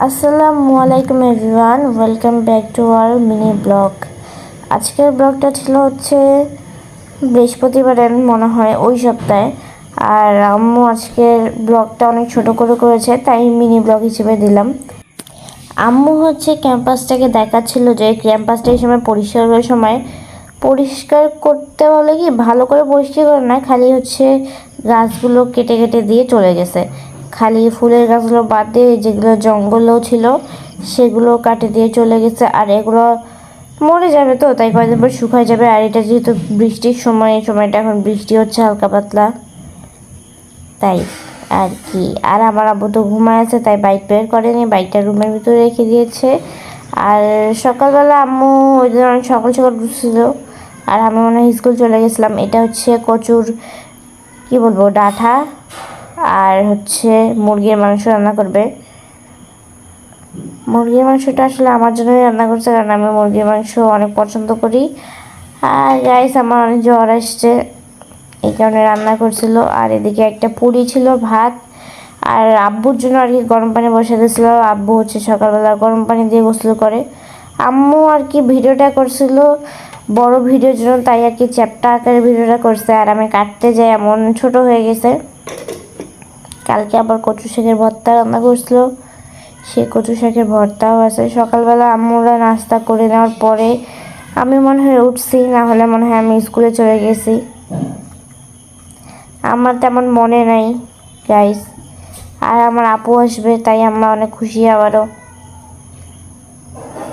আসসালামু আলাইকুম everyone, welcome back to our mini blog. আজকের ব্লগটা ছিল বৃহস্পতিবারের মনে হয় ওই সপ্তাহে। আর আম্মু আজকের ব্লগটা অনেক ছোট করে করেছে, তাই মিনি ব্লগ হিসেবে দিলাম। আম্মু ক্যাম্পাসটাকে দেখাচ্ছিল যে ক্যাম্পাসটা এই সময় পরিষ্কার করতে বলে কি ভালো করে পরিষ্কার করে না, খালি গাছগুলো কেটে কেটে দিয়ে চলে গেছে। খালি ফুলের গাছগুলো বাদ দিয়ে যেগুলো জঙ্গলও ছিল সেগুলো কাটে দিয়ে চলে গেছে। আর এগুলো মরে যাবে, তো তাই কয়েকদিন পর শুকায় যাবে। আর এটা যেহেতু বৃষ্টির সময়, এই সময়টা এখন বৃষ্টি হচ্ছে হালকা পাতলা, তাই আর কি। আর আমার আব্বু তো ঘুমায় আছে, তাই বাইক বের করেনি, বাইকটা রুমের ভিতরে রেখে দিয়েছে। আর সকালবেলা আম্মু ওই দিন অনেক সকাল সকাল উঠছিল, আর আমি মনে হয় স্কুল চলে গেছিলাম। এটা কচুর কি বলবো ডাঁটা আর মুরগির মাংস রান্না করবে। মুরগির মাংসটা আসলে আমার জন্যই রান্না করছে, কারণ আমি মুরগির মাংস অনেক পছন্দ করি। আর গাইস, আমার অনেক জ্বর আসছে, এই কারণে রান্না করছিল। আর এদিকে একটা পুরি ছিল, ভাত। আর আব্বুর জন্য আর কি গরম পানি বসে দিয়েছিল। আব্বু সকালবেলা গরম পানি দিয়ে গোসল করে। আম্মু আর কি ভিডিওটা করছিল বড় ভিডিওর জন্য, তাই আর কি চ্যাপ্টা আকারে ভিডিওটা করছে। আর আমি কাটতে যাই এমন ছোট হয়ে গেছে। কালকে আবার কচু শাকের ভর্তা রান্না করছিল, সেই কচু শাকের ভর্তাও আছে। সকালবেলা আম্মুরা নাস্তা করে নেওয়ার পরে আমি মনে হয় উঠছি, না হলে মনে হয় আমি স্কুলে চলে গেছি। আমার তেমন মনে নাই গাইস। আর আমার আপু আসবে, তাই আমরা অনেক খুশি আবারও।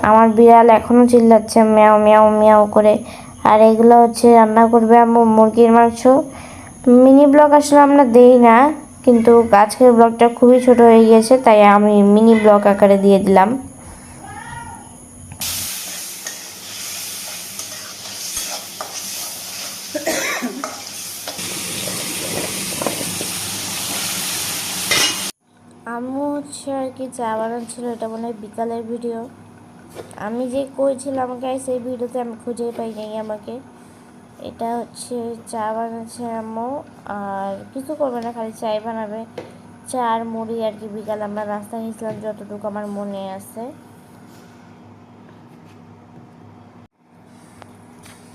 আমার বিড়াল এখনও চিল্লাচ্ছে ম্যাও ম্যাও ম্যাও করে। আর এগুলো রান্না করবে আম্মু মুরগির মাংস। মিনি ব্লগ আসলে আমরা দেই না, কিন্তু আজকের ব্লগটা খুবই ছোট হয়ে গিয়েছে, তাই আমি মিনি ব্লগ আকারে দিয়ে দিলাম। আম্মু আর কি চা বানাচ্ছিল, এটা মনে হয় বিকালের ভিডিও। আমি যে কইছিলাম গাইস, এই ভিডিওতে আমি খুঁজে পাই নাই আমাকে। এটা চা বানাচ্ছে আম্মু, আর কিছু করবে না, খালি চাই বানাবে। চা আর মুড়ি আর কি। বিকাল আমরা নাস্তা খেয়েছিলাম, যতটুকু আমার মনে আছে।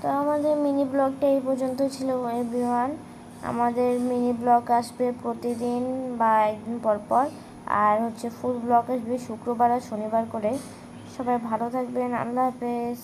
তো আমাদের মিনি ব্লগটা এই পর্যন্ত ছিল এভরিওয়ান। আমাদের মিনি ব্লগ আসবে প্রতিদিন বা একদিন পর পর। আর ফুল ব্লগ আসবে শুক্রবার আর শনিবার করে। সবাই ভালো থাকবেন, আল্লাহ হাফেজ।